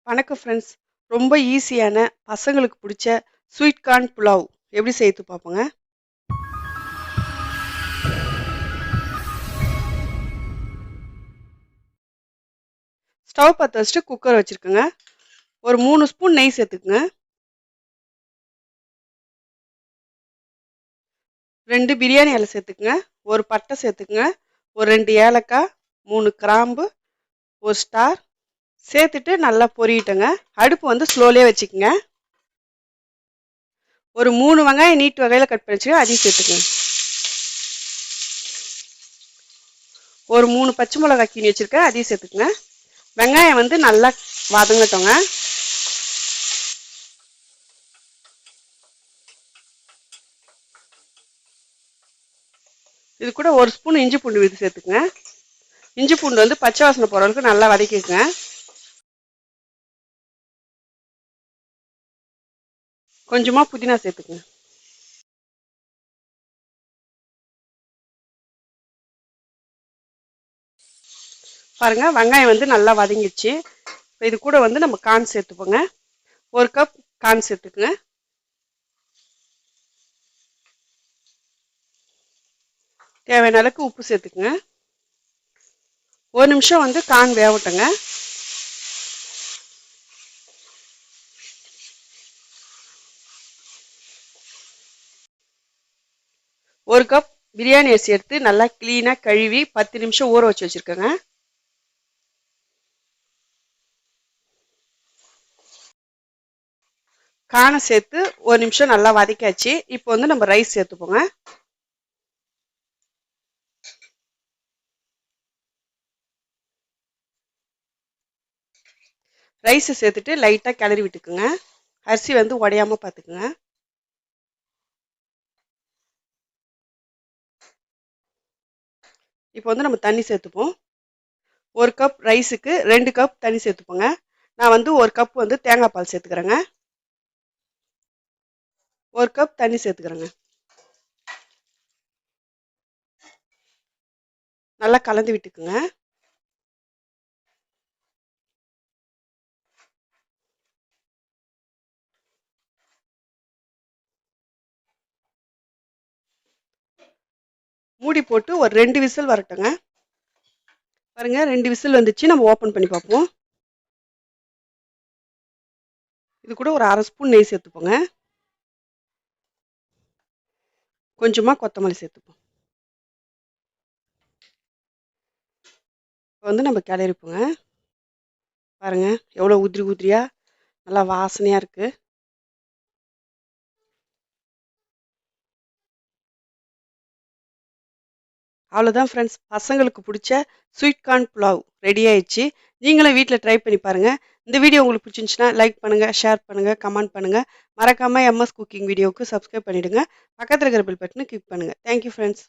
வணக்கம் ஃப்ரெண்ட்ஸ். ரொம்ப ஈஸியான பசங்களுக்கு பிடிச்ச ஸ்வீட் கார்ன் புலாவ் எப்படி செய்து பார்ப்போங்க. ஸ்டவ் பற்ற வச்சுட்டு குக்கர் வச்சுருக்குங்க. ஒரு 3 ஸ்பூன் நெய் சேர்த்துக்குங்க. 2 பிரியாணி இலை சேர்த்துக்குங்க. ஒரு பட்டை சேர்த்துக்குங்க. ஒரு 2 ஏலக்காய், 3 கிராம்பு, ஒரு ஸ்டார் சேர்த்துட்டு நல்லா பொரியட்டுங்க. அடுப்பு வந்து ஸ்லோலியே வச்சுக்கோங்க. ஒரு 3 வெங்காயம் நீட் வகையில் கட் பண்ணி வச்சுக்கோங்க, அதையும் சேர்த்துக்குங்க. ஒரு 3 பச்சை மிளகாய் கீனி வச்சுருக்கேன், அதையும் சேர்த்துக்குங்க. வெங்காயம் வந்து நல்லா வதங்கட்டோங்க. இது கூட ஒரு ஸ்பூன் இஞ்சி பூண்டு விழுது சேர்த்துக்குங்க. இஞ்சி பூண்டு வந்து பச்சை வாசனை போகிற அளவுக்கு நல்லா வதக்கிக்குங்க. கொஞ்சமாக புதினா சேர்த்துக்குங்க. பாருங்கள், வெங்காயம் வந்து நல்லா வதங்கிடுச்சு. இது கூட வந்து நம்ம கார்ன் சேர்த்துப்போங்க. 1 கப் கார்ன் சேர்த்துக்குங்க. தேவையான அளவுக்கு உப்பு சேர்த்துக்குங்க. 1 நிமிஷம் வந்து கார்ன் வேகட்டுங்க. ஒரு கப் பிரியாணி அரிசி எடுத்து நல்லா க்ளீனாக கழுவி 10 நிமிஷம் ஊற வச்சு வச்சுருக்கேங்க. கார்னை சேர்த்து 1 நிமிஷம் நல்லா வதக்காச்சு. இப்போ வந்து நம்ம ரைஸ் சேர்த்துப்போங்க. ரைஸை சேர்த்துட்டு லைட்டாக கிளறி விட்டுக்குங்க. அரிசி வந்து உடையாமல் பார்த்துக்குங்க. இப்போ வந்து நம்ம தண்ணி சேர்த்துப்போம். 1 கப் ரைஸுக்கு 2 கப் தண்ணி சேர்த்துப்போங்க. நான் வந்து 1 கப் வந்து தேங்காய் பால் சேர்த்துக்கிறேங்க. 1 கப் தண்ணி சேர்த்துக்கிறேங்க. நல்லா கலந்து விட்டுக்குங்க. மூடி போட்டு ஒரு 2 விசில் வரட்டுங்க. பாருங்க, 2 விசில் வந்துச்சு. நம்ம ஓப்பன் பண்ணி பார்ப்போம். இது கூட ஒரு 1/2 ஸ்பூன் நெய் சேர்த்துப்போங்க. கொஞ்சமாக கொத்தமல்லி சேர்த்துப்போம். இப்போ வந்து நம்ம கிளறிப்போங்க. பாருங்க, எவ்வளோ உதிரி உதிரியாக நல்லா வாசனையாக இருக்குது. அவ்வளோதான் ஃப்ரெண்ட்ஸ், பசங்களுக்கு பிடிச்ச ஸ்வீட் கார்ன் புலாவ் ரெடி ஆயிடுச்சு. நீங்களும் வீட்டில் ட்ரை பண்ணி பாருங்கள். இந்த வீடியோ உங்களுக்கு பிடிச்சிருந்துச்சுன்னா லைக் பண்ணுங்கள், ஷேர் பண்ணுங்கள், கமெண்ட் பண்ணுங்கள். மறக்காமல் எம்எஸ் குக்கிங் வீடியோவுக்கு சப்ஸ்கிரைப் பண்ணிவிடுங்க. பக்கத்தில் இருக்கிற பெல் பட்டனை கிளிக் பண்ணுங்கள். Thank you friends.